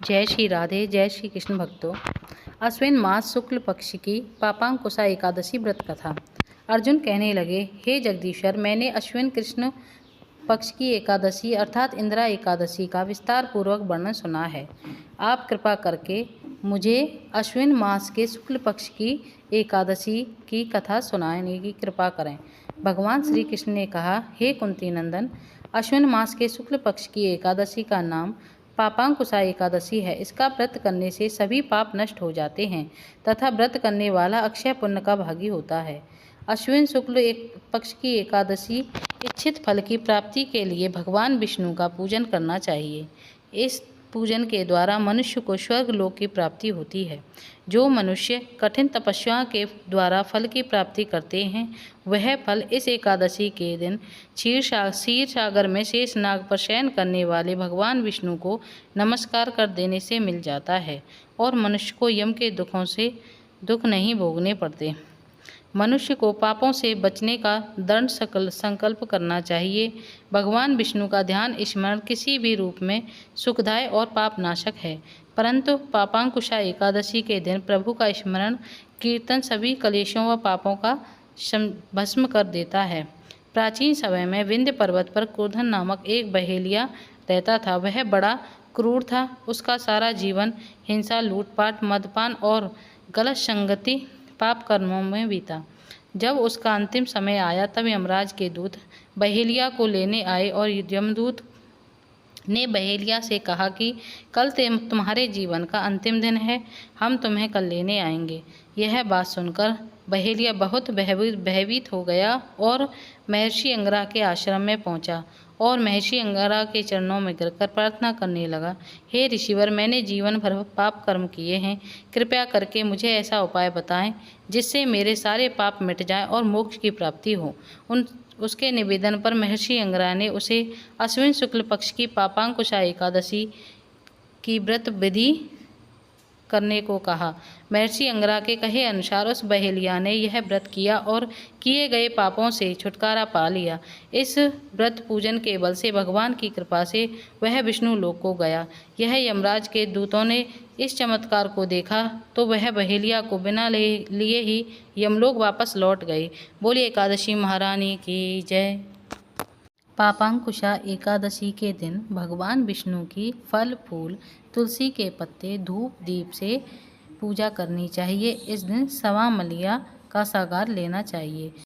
जय श्री राधे। जय श्री कृष्ण भक्तों। अश्विन मास शुक्ल पक्ष की पापांकुशा एकादशी व्रत कथा। अर्जुन कहने लगे, हे जगदीश्वर, मैंने अश्विन कृष्ण पक्ष की एकादशी अर्थात इंदिरा एकादशी का विस्तार पूर्वक वर्णन सुना है। आप कृपा करके मुझे अश्विन मास के शुक्ल पक्ष की एकादशी की कथा सुनाने की कृपा करें। भगवान श्री कृष्ण ने कहा, हे कुंती नंदन, अश्विन मास के शुक्ल पक्ष की एकादशी का नाम पापांकुशा एकादशी है। इसका व्रत करने से सभी पाप नष्ट हो जाते हैं तथा व्रत करने वाला अक्षय पुण्य का भागी होता है। अश्विन शुक्ल पक्ष की एकादशी इच्छित फल की प्राप्ति के लिए भगवान विष्णु का पूजन करना चाहिए। इस पूजन के द्वारा मनुष्य को स्वर्ग लोक की प्राप्ति होती है। जो मनुष्य कठिन तपस्या के द्वारा फल की प्राप्ति करते हैं, वह फल इस एकादशी के दिन क्षीर सागर में शेषनाग पर शयन करने वाले भगवान विष्णु को नमस्कार कर देने से मिल जाता है और मनुष्य को यम के दुख नहीं भोगने पड़ते। मनुष्य को पापों से बचने का दृढ़ संकल्प करना चाहिए। भगवान विष्णु का ध्यान स्मरण किसी भी रूप में सुखदायक और पापनाशक है, परंतु पापांकुशा एकादशी के दिन प्रभु का स्मरण कीर्तन सभी कलेशों व पापों का भस्म कर देता है। प्राचीन समय में विंध्य पर्वत पर क्रोधन नामक एक बहेलिया रहता था। वह बड़ा क्रूर था। उसका सारा जीवन हिंसा, लूटपाट, मदपान और गलत संगति पाप कर्मों में बीता। जब उसका अंतिम समय आया तब यमराज के दूत बहेलिया को लेने आए और यमदूत ने बहेलिया से कहा कि कल तुम्हारे जीवन का अंतिम दिन है, हम तुम्हें कल लेने आएंगे। यह बात सुनकर बहेलिया बहुत भयभीत हो गया और महर्षि अंगिरा के आश्रम में पहुंचा और महर्षि अंगिरा के चरणों में गिरकर प्रार्थना करने लगा, हे ऋषिवर, मैंने जीवन भर पाप कर्म किए हैं। कृपया करके मुझे ऐसा उपाय बताएं जिससे मेरे सारे पाप मिट जाएं और मोक्ष की प्राप्ति हो। उसके निवेदन पर महर्षि अंगिरा ने उसे अश्विन शुक्ल पक्ष की पापांकुशा एकादशी की व्रत विधि करने को कहा। महर्षि अंगिरा के कहे अनुसार उस बहेलिया ने यह व्रत किया और किए गए पापों से छुटकारा पा लिया। इस व्रत पूजन के बल से भगवान की कृपा से वह विष्णु लोक को गया। यह यमराज के दूतों ने इस चमत्कार को देखा तो वह बहेलिया को बिना लिए ही यमलोक वापस लौट गए। बोलिए एकादशी महारानी की जय। पापांकुशा एकादशी के दिन भगवान विष्णु की फल फूल, तुलसी के पत्ते, धूप दीप से पूजा करनी चाहिए। इस दिन सवा मलिया का सागार लेना चाहिए।